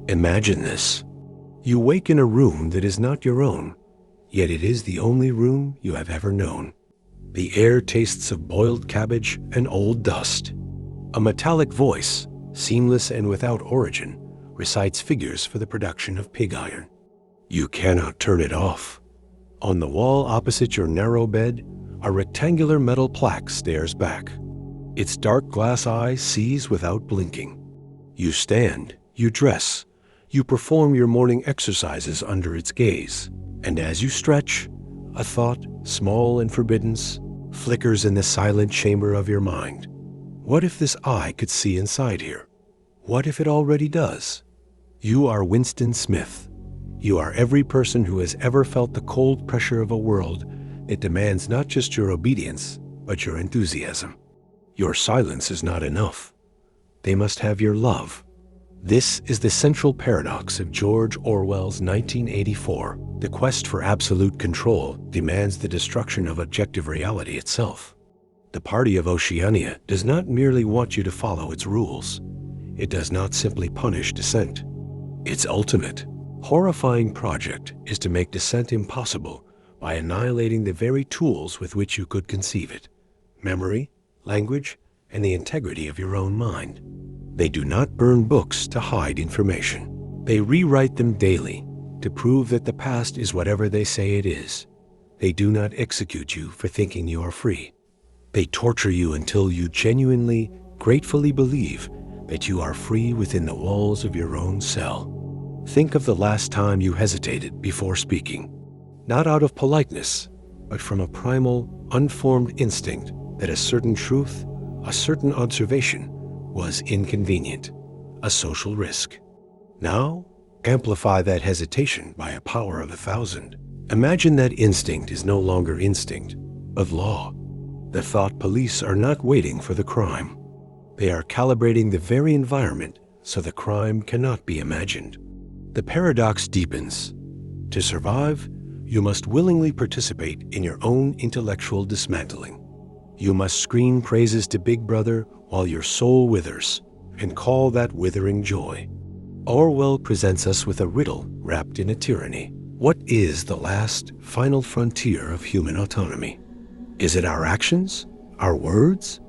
Imagine this. You wake in a room that is not your own, yet it is the only room you have ever known. The air tastes of boiled cabbage and old dust. A metallic voice, seamless and without origin, recites figures for the production of pig iron. You cannot turn it off. On the wall opposite your narrow bed, a rectangular metal plaque stares back. Its dark glass eye sees without blinking. You stand, you dress, you perform your morning exercises under its gaze, and as you stretch, a thought, small and forbidden, flickers in the silent chamber of your mind. What if this eye could see inside here? What if it already does? You are Winston Smith. You are every person who has ever felt the cold pressure of a world that demands not just your obedience, but your enthusiasm. Your silence is not enough. They must have your love. This is the central paradox of George Orwell's 1984. The quest for absolute control demands the destruction of objective reality itself. The Party of Oceania does not merely want you to follow its rules. It does not simply punish dissent. Its ultimate, horrifying project is to make dissent impossible by annihilating the very tools with which you could conceive it: memory, language, and the integrity of your own mind. They do not burn books to hide information. They rewrite them daily to prove that the past is whatever they say it is. They do not execute you for thinking you are free. They torture you until you genuinely, gratefully believe that you are free within the walls of your own cell. Think of the last time you hesitated before speaking, not out of politeness, but from a primal, unformed instinct that a certain truth, a certain observation, was inconvenient, a social risk. Now, amplify that hesitation by a power of 1,000. Imagine that instinct is no longer instinct, but law. The thought police are not waiting for the crime. They are calibrating the very environment so the crime cannot be imagined. The paradox deepens. To survive, you must willingly participate in your own intellectual dismantling. You must scream praises to Big Brother while your soul withers, and call that withering joy. Orwell presents us with a riddle wrapped in a tyranny. What is the last, final frontier of human autonomy? Is it our actions, our words,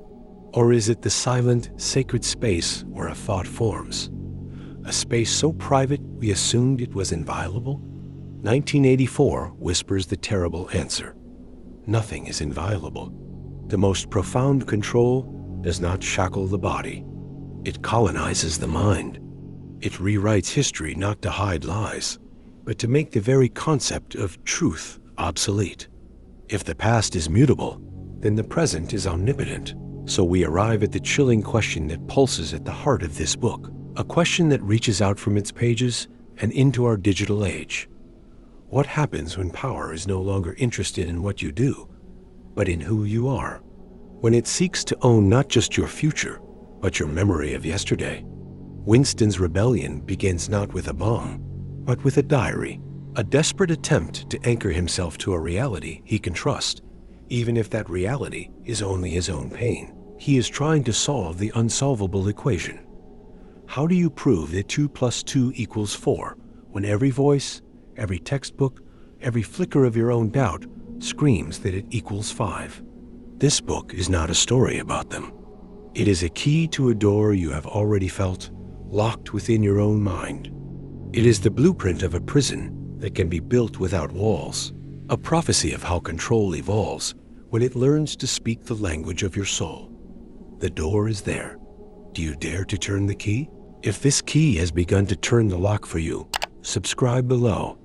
or is it the silent, sacred space where a thought forms? A space so private we assumed it was inviolable? 1984 whispers the terrible answer. Nothing is inviolable. The most profound control does not shackle the body. It colonizes the mind. It rewrites history not to hide lies, but to make the very concept of truth obsolete. If the past is mutable, then the present is omnipotent. So we arrive at the chilling question that pulses at the heart of this book, a question that reaches out from its pages and into our digital age. What happens when power is no longer interested in what you do, but in who you are? When it seeks to own not just your future, but your memory of yesterday? Winston's rebellion begins not with a bomb, but with a diary, a desperate attempt to anchor himself to a reality he can trust, even if that reality is only his own pain. He is trying to solve the unsolvable equation. How do you prove that 2 + 2 = 4 when every voice, every textbook, every flicker of your own doubt screams that it equals 5? This book is not a story about them. It is a key to a door you have already felt, locked within your own mind. It is the blueprint of a prison that can be built without walls, a prophecy of how control evolves when it learns to speak the language of your soul. The door is there. Do you dare to turn the key? If this key has begun to turn the lock for you, subscribe below.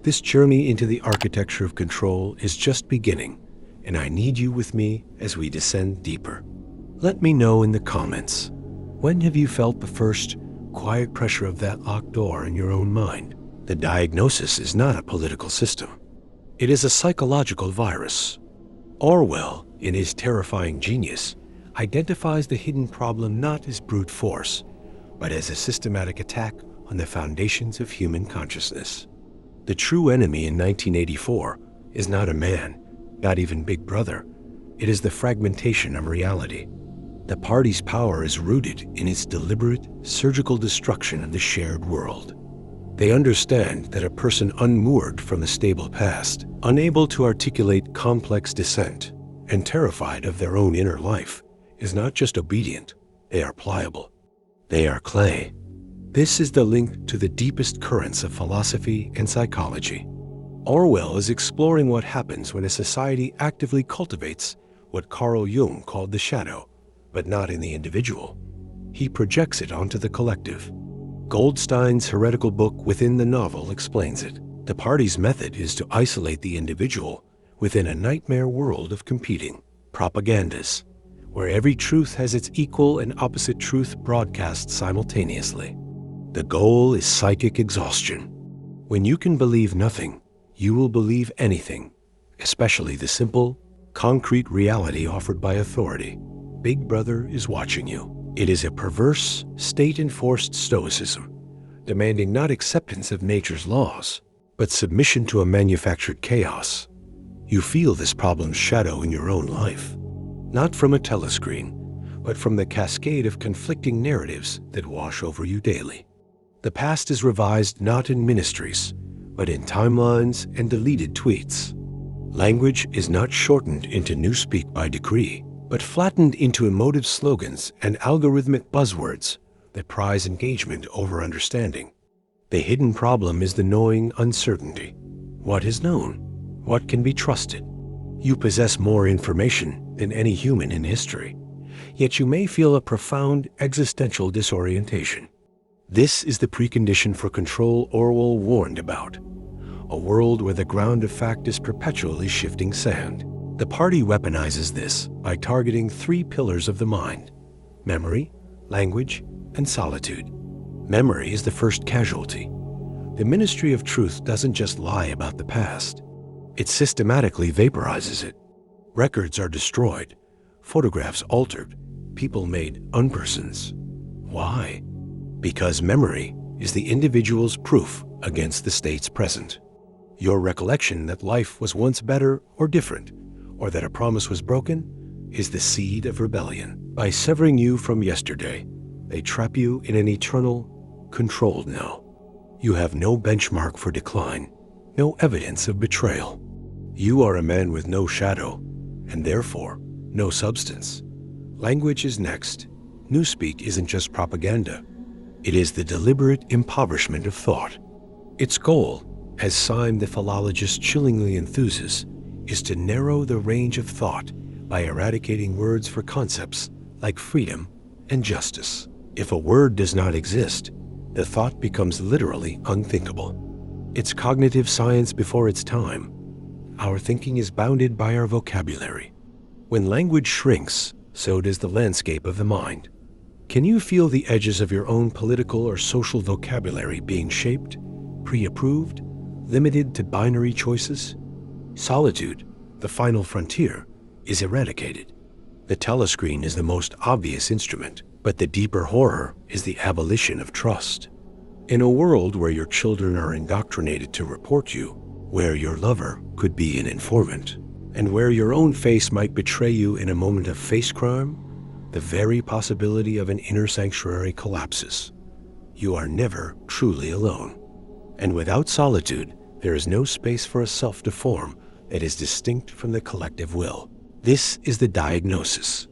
This journey into the architecture of control is just beginning, and I need you with me as we descend deeper. Let me know in the comments, when have you felt the first quiet pressure of that locked door in your own mind? The diagnosis is not a political system. It is a psychological virus. Orwell, in his terrifying genius, identifies the hidden problem not as brute force, but as a systematic attack on the foundations of human consciousness. The true enemy in 1984 is not a man, not even Big Brother. It is the fragmentation of reality. The party's power is rooted in its deliberate, surgical destruction of the shared world. They understand that a person unmoored from a stable past, unable to articulate complex dissent, and terrified of their own inner life, is not just obedient, they are pliable. They are clay. This is the link to the deepest currents of philosophy and psychology. Orwell is exploring what happens when a society actively cultivates what Carl Jung called the shadow, but not in the individual. He projects it onto the collective. Goldstein's heretical book Within the Novel explains it. The party's method is to isolate the individual within a nightmare world of competing propagandas, where every truth has its equal and opposite truth broadcast simultaneously. The goal is psychic exhaustion. When you can believe nothing, you will believe anything, especially the simple, concrete reality offered by authority. Big Brother is watching you. It is a perverse, state-enforced stoicism, demanding not acceptance of nature's laws, but submission to a manufactured chaos. You feel this problem's shadow in your own life, not from a telescreen, but from the cascade of conflicting narratives that wash over you daily. The past is revised not in ministries, but in timelines and deleted tweets. Language is not shortened into Newspeak by decree, but flattened into emotive slogans and algorithmic buzzwords that prize engagement over understanding. The hidden problem is the gnawing uncertainty. What is known? What can be trusted? You possess more information than any human in history, yet you may feel a profound existential disorientation. This is the precondition for control Orwell warned about, a world where the ground of fact is perpetually shifting sand. The party weaponizes this by targeting three pillars of the mind: memory, language, and solitude. Memory is the first casualty. The Ministry of Truth doesn't just lie about the past. It systematically vaporizes it. Records are destroyed, photographs altered, people made unpersons. Why? Because memory is the individual's proof against the state's present. Your recollection that life was once better or different, or that a promise was broken, is the seed of rebellion. By severing you from yesterday, they trap you in an eternal, controlled now. You have no benchmark for decline, no evidence of betrayal. You are a man with no shadow, and therefore, no substance. Language is next. Newspeak isn't just propaganda. It is the deliberate impoverishment of thought. Its goal, as Syme the philologist chillingly enthuses, is to narrow the range of thought by eradicating words for concepts like freedom and justice. If a word does not exist, the thought becomes literally unthinkable. It's cognitive science before its time. Our thinking is bounded by our vocabulary. When language shrinks, so does the landscape of the mind. Can you feel the edges of your own political or social vocabulary being shaped, pre-approved, limited to binary choices? Solitude, the final frontier, is eradicated. The telescreen is the most obvious instrument, but the deeper horror is the abolition of trust. In a world where your children are indoctrinated to report you, where your lover could be an informant, and where your own face might betray you in a moment of face crime, the very possibility of an inner sanctuary collapses. You are never truly alone. And without solitude, there is no space for a self to form that is distinct from the collective will. This is the diagnosis.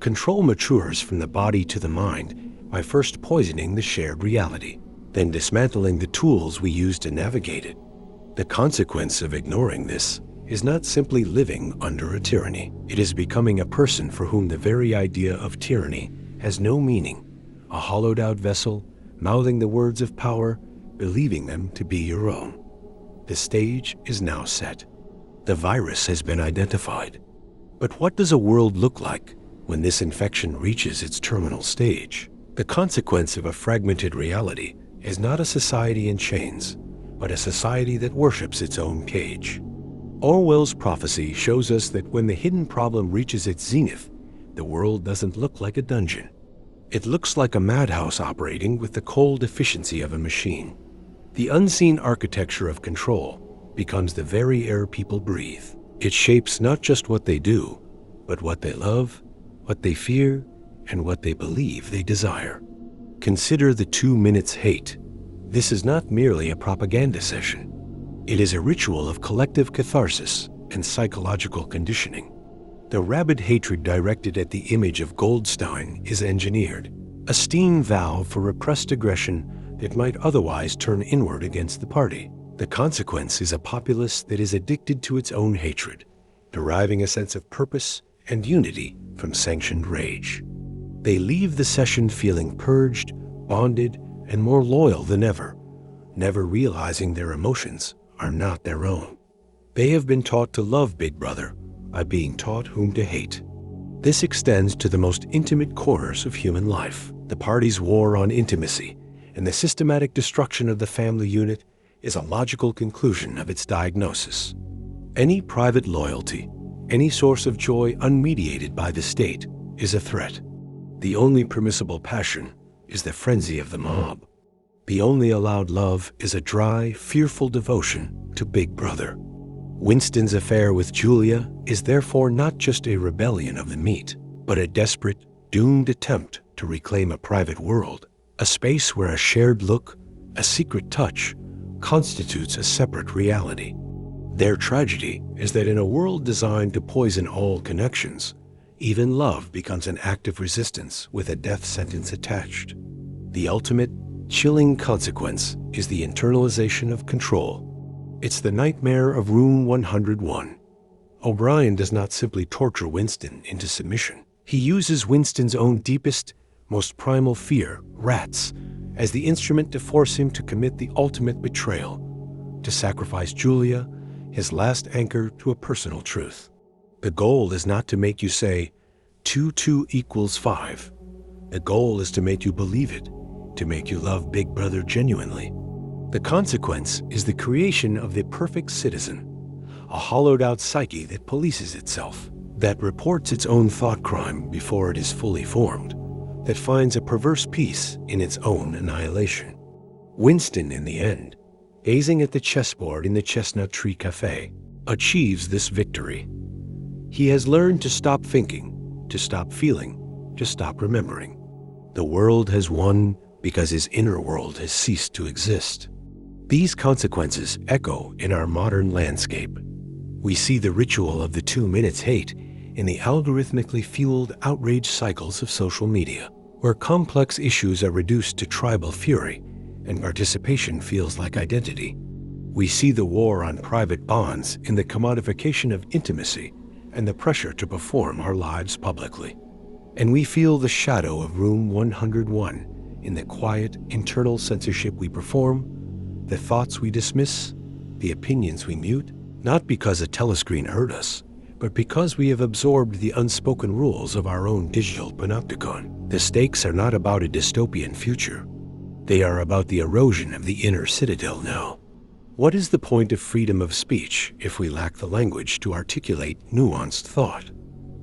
Control matures from the body to the mind by first poisoning the shared reality, then dismantling the tools we use to navigate it. The consequence of ignoring this is not simply living under a tyranny. It is becoming a person for whom the very idea of tyranny has no meaning, a hollowed-out vessel, mouthing the words of power, believing them to be your own. The stage is now set. The virus has been identified. But what does a world look like when this infection reaches its terminal stage? The consequence of a fragmented reality is not a society in chains, but a society that worships its own cage. Orwell's prophecy shows us that when the hidden problem reaches its zenith, the world doesn't look like a dungeon. It looks like a madhouse operating with the cold efficiency of a machine. The unseen architecture of control becomes the very air people breathe. It shapes not just what they do, but what they love, what they fear, and what they believe they desire. Consider the 2 minutes hate. This is not merely a propaganda session. It is a ritual of collective catharsis and psychological conditioning. The rabid hatred directed at the image of Goldstein is engineered, a steam valve for repressed aggression that might otherwise turn inward against the party. The consequence is a populace that is addicted to its own hatred, deriving a sense of purpose and unity from sanctioned rage. They leave the session feeling purged, bonded, and more loyal than ever, never realizing their emotions are not their own. They have been taught to love Big Brother by being taught whom to hate. This extends to the most intimate corners of human life. The party's war on intimacy and the systematic destruction of the family unit is a logical conclusion of its diagnosis. Any private loyalty, any source of joy unmediated by the state, is a threat. The only permissible passion is the frenzy of the mob. The only allowed love is a dry, fearful devotion to Big Brother. Winston's affair with Julia is therefore not just a rebellion of the meat, but a desperate, doomed attempt to reclaim a private world, a space where a shared look, a secret touch, constitutes a separate reality. Their tragedy is that in a world designed to poison all connections, even love becomes an act of resistance with a death sentence attached. The ultimate, chilling consequence is the internalization of control. It's the nightmare of Room 101. O'Brien does not simply torture Winston into submission. He uses Winston's own deepest, most primal fear, rats, as the instrument to force him to commit the ultimate betrayal, to sacrifice Julia, his last anchor to a personal truth. The goal is not to make you say, 2 2 equals 5. The goal is to make you believe it, to make you love Big Brother genuinely. The consequence is the creation of the perfect citizen, a hollowed-out psyche that polices itself, that reports its own thought crime before it is fully formed, that finds a perverse peace in its own annihilation. Winston, in the end, gazing at the chessboard in the Chestnut Tree Cafe, achieves this victory. He has learned to stop thinking, to stop feeling, to stop remembering. The world has won because his inner world has ceased to exist. These consequences echo in our modern landscape. We see the ritual of the 2 minutes hate in the algorithmically fueled outrage cycles of social media, where complex issues are reduced to tribal fury and participation feels like identity. We see the war on private bonds in the commodification of intimacy and the pressure to perform our lives publicly. And we feel the shadow of Room 101 in the quiet, internal censorship we perform, the thoughts we dismiss, the opinions we mute, not because a telescreen hurt us, but because we have absorbed the unspoken rules of our own digital panopticon. The stakes are not about a dystopian future. They are about the erosion of the inner citadel now. What is the point of freedom of speech if we lack the language to articulate nuanced thought?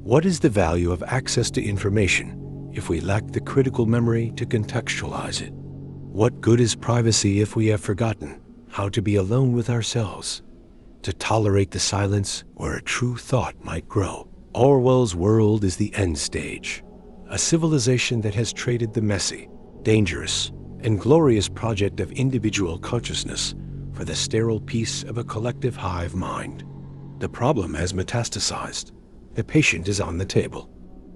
What is the value of access to information if we lack the critical memory to contextualize it? What good is privacy if we have forgotten how to be alone with ourselves, to tolerate the silence where a true thought might grow? Orwell's world is the end stage, a civilization that has traded the messy, dangerous, and glorious project of individual consciousness for the sterile peace of a collective hive mind. The problem has metastasized. The patient is on the table.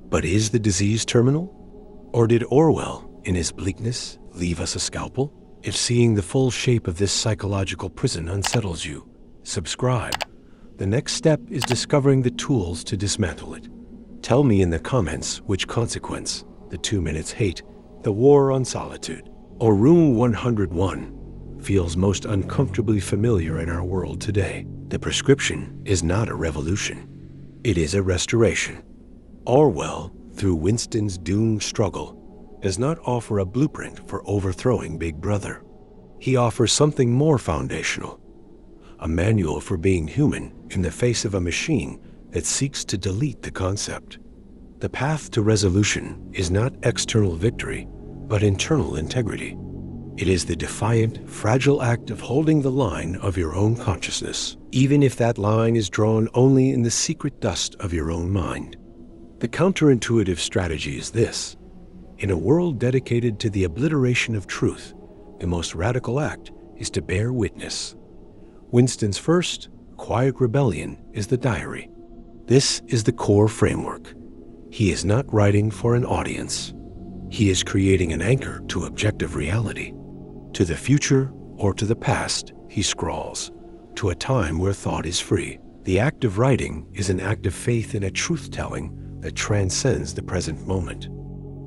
But is the disease terminal? Or did Orwell, in his bleakness, leave us a scalpel? If seeing the full shape of this psychological prison unsettles you, subscribe. The next step is discovering the tools to dismantle it. Tell me in the comments which consequence, the 2 minutes hate, the war on solitude, or Room 101, feels most uncomfortably familiar in our world today. The prescription is not a revolution. It is a restoration. Orwell, through Winston's doomed struggle, does not offer a blueprint for overthrowing Big Brother. He offers something more foundational, a manual for being human in the face of a machine that seeks to delete the concept. The path to resolution is not external victory, but internal integrity. It is the defiant, fragile act of holding the line of your own consciousness, even if that line is drawn only in the secret dust of your own mind. The counterintuitive strategy is this. In a world dedicated to the obliteration of truth, the most radical act is to bear witness. Winston's first, quiet rebellion is the diary. This is the core framework. He is not writing for an audience. He is creating an anchor to objective reality. To the future or to the past, he scrawls, to a time where thought is free. The act of writing is an act of faith in a truth-telling that transcends the present moment.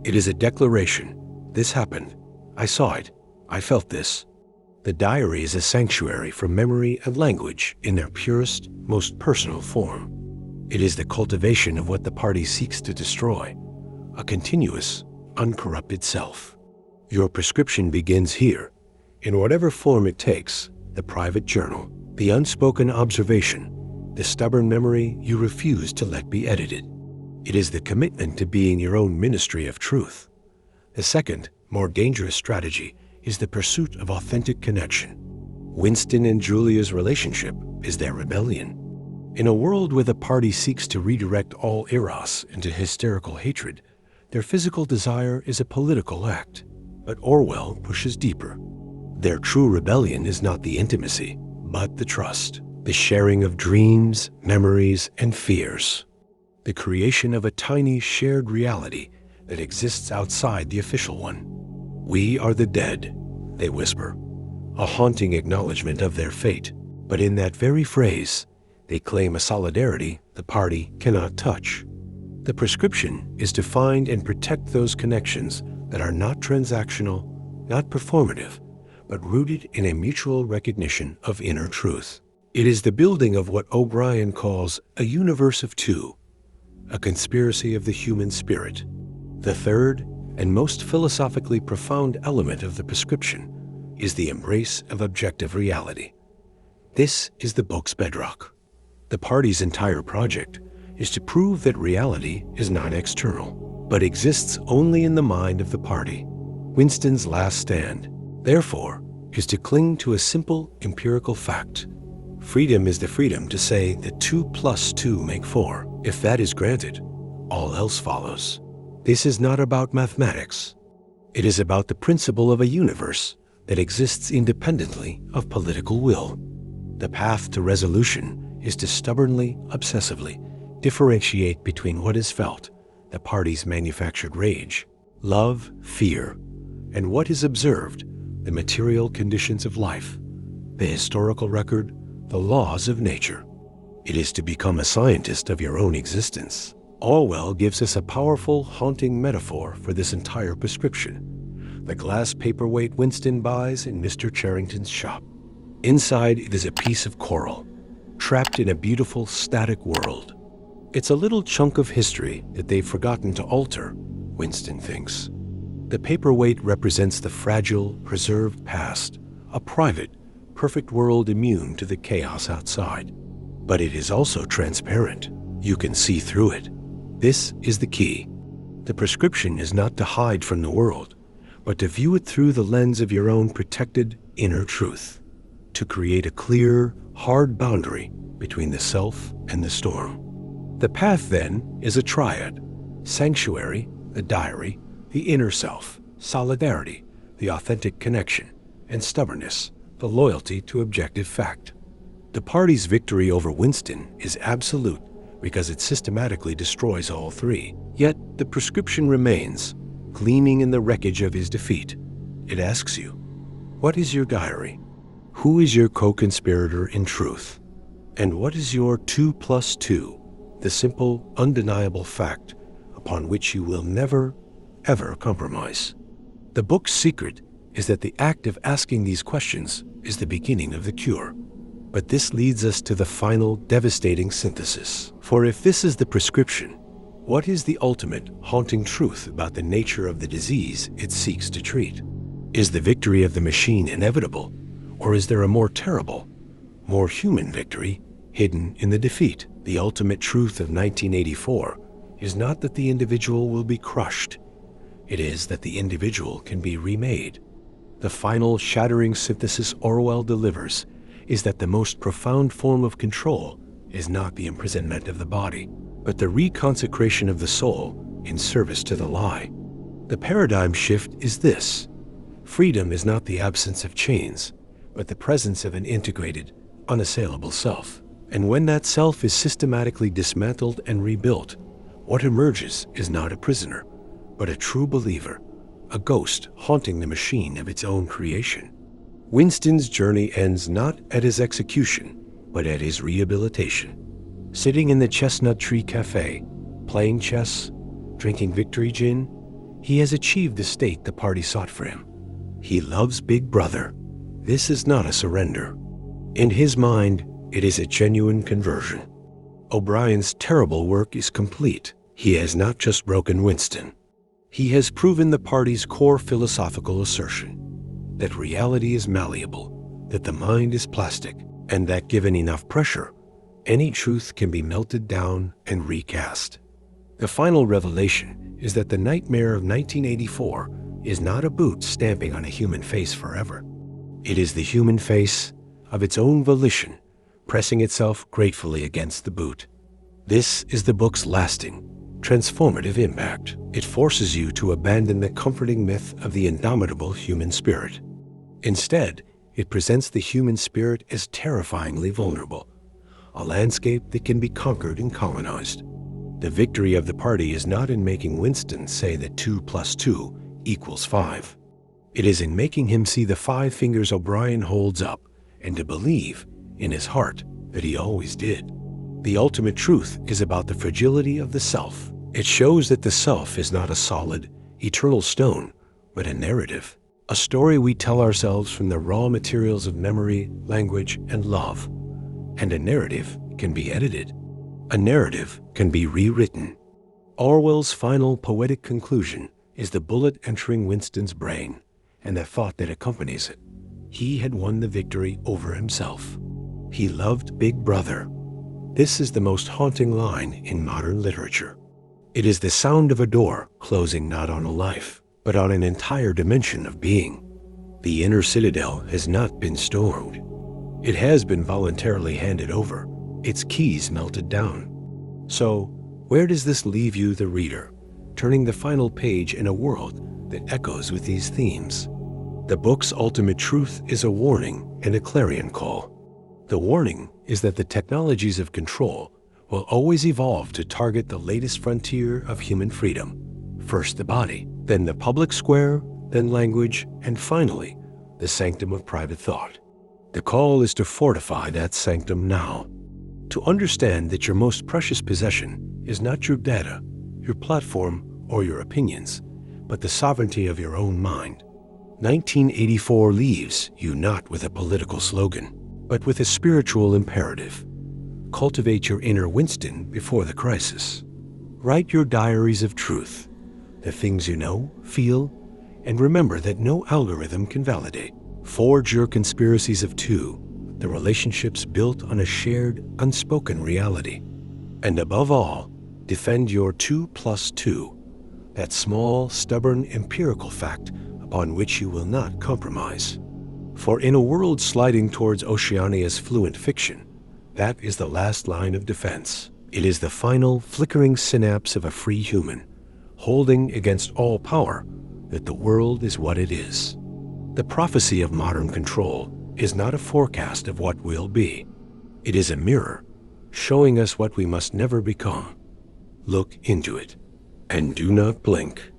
It is a declaration. This happened. I saw it. I felt this. The diary is a sanctuary for memory and language in their purest, most personal form. It is the cultivation of what the party seeks to destroy, a continuous, uncorrupted self. Your prescription begins here, in whatever form it takes, the private journal, the unspoken observation, the stubborn memory you refuse to let be edited. It is the commitment to being your own ministry of truth. The second, more dangerous strategy is the pursuit of authentic connection. Winston and Julia's relationship is their rebellion. In a world where the party seeks to redirect all eros into hysterical hatred, their physical desire is a political act. But Orwell pushes deeper. Their true rebellion is not the intimacy, but the trust, the sharing of dreams, memories, and fears. The creation of a tiny shared reality that exists outside the official one. We are the dead, they whisper, a haunting acknowledgement of their fate. But in that very phrase, they claim a solidarity the party cannot touch. The prescription is to find and protect those connections that are not transactional, not performative, but rooted in a mutual recognition of inner truth. It is the building of what O'Brien calls a universe of two, a conspiracy of the human spirit. The third and most philosophically profound element of the prescription is the embrace of objective reality. This is the book's bedrock. The party's entire project is to prove that reality is not external, but exists only in the mind of the party. Winston's last stand, therefore, is to cling to a simple empirical fact. Freedom is the freedom to say that 2 + 2 make 4. If that is granted, all else follows. This is not about mathematics. It is about the principle of a universe that exists independently of political will. The path to resolution is to stubbornly, obsessively differentiate between what is felt, the party's manufactured rage, love, fear, and what is observed, the material conditions of life, the historical record, the laws of nature. It is to become a scientist of your own existence. Orwell gives us a powerful, haunting metaphor for this entire prescription. The glass paperweight Winston buys in Mr. Charrington's shop. Inside, it is a piece of coral, trapped in a beautiful, static world. It's a little chunk of history that they've forgotten to alter, Winston thinks. The paperweight represents the fragile, preserved past, a private, perfect world immune to the chaos outside. But it is also transparent. You can see through it. This is the key. The prescription is not to hide from the world, but to view it through the lens of your own protected inner truth, to create a clear, hard boundary between the self and the storm. The path, then, is a triad: sanctuary, the diary, the inner self, solidarity, the authentic connection, and stubbornness, the loyalty to objective fact. The party's victory over Winston is absolute because it systematically destroys all three. Yet the prescription remains, gleaming in the wreckage of his defeat. It asks you, what is your diary? Who is your co-conspirator in truth? And what is your 2 + 2, the simple, undeniable fact upon which you will never, ever compromise? The book's secret is that the act of asking these questions is the beginning of the cure. But this leads us to the final, devastating synthesis. For if this is the prescription, what is the ultimate, haunting truth about the nature of the disease it seeks to treat? Is the victory of the machine inevitable, or is there a more terrible, more human victory hidden in the defeat? The ultimate truth of 1984 is not that the individual will be crushed. It is that the individual can be remade. The final shattering synthesis Orwell delivers is that the most profound form of control is not the imprisonment of the body, but the reconsecration of the soul in service to the lie. The paradigm shift is this: freedom is not the absence of chains, but the presence of an integrated, unassailable self. And when that self is systematically dismantled and rebuilt, what emerges is not a prisoner, but a true believer, a ghost haunting the machine of its own creation. Winston's journey ends not at his execution, but at his rehabilitation. Sitting in the Chestnut Tree Cafe, playing chess, drinking victory gin, he has achieved the state the party sought for him. He loves Big Brother. This is not a surrender. In his mind, it is a genuine conversion. O'Brien's terrible work is complete. He has not just broken Winston. He has proven the party's core philosophical assertion that reality is malleable, that the mind is plastic, and that given enough pressure, any truth can be melted down and recast. The final revelation is that the nightmare of 1984 is not a boot stamping on a human face forever. It is the human face, of its own volition, pressing itself gratefully against the boot. This is the book's lasting, transformative impact. It forces you to abandon the comforting myth of the indomitable human spirit. Instead, it presents the human spirit as terrifyingly vulnerable, a landscape that can be conquered and colonized. The victory of the party is not in making Winston say that 2 + 2 = 5. It is in making him see the 5 fingers O'Brien holds up and to believe in his heart that he always did. The ultimate truth is about the fragility of the self. It shows that the self is not a solid, eternal stone, but a narrative, a story we tell ourselves from the raw materials of memory, language, and love. And a narrative can be edited. A narrative can be rewritten. Orwell's final poetic conclusion is the bullet entering Winston's brain and the thought that accompanies it. He had won the victory over himself. He loved Big Brother. This is the most haunting line in modern literature. It is the sound of a door closing not on a life, but on an entire dimension of being. The inner citadel has not been stormed. It has been voluntarily handed over, its keys melted down. So, where does this leave you, the reader, turning the final page in a world that echoes with these themes? The book's ultimate truth is a warning and a clarion call. The warning is that the technologies of control will always evolve to target the latest frontier of human freedom. First the body, then the public square, then language, and finally, the sanctum of private thought. The call is to fortify that sanctum now. To understand that your most precious possession is not your data, your platform, or your opinions, but the sovereignty of your own mind. 1984 leaves you not with a political slogan, but with a spiritual imperative. Cultivate your inner Winston before the crisis. Write your diaries of truth, the things you know, feel, and remember that no algorithm can validate. Forge your conspiracies of two, the relationships built on a shared, unspoken reality. And above all, defend your 2 + 2, that small, stubborn, empirical fact upon which you will not compromise. For in a world sliding towards Oceania's fluent fiction, that is the last line of defense. It is the final, flickering synapse of a free human, holding against all power that the world is what it is. The prophecy of modern control is not a forecast of what will be. It is a mirror, showing us what we must never become. Look into it, and do not blink.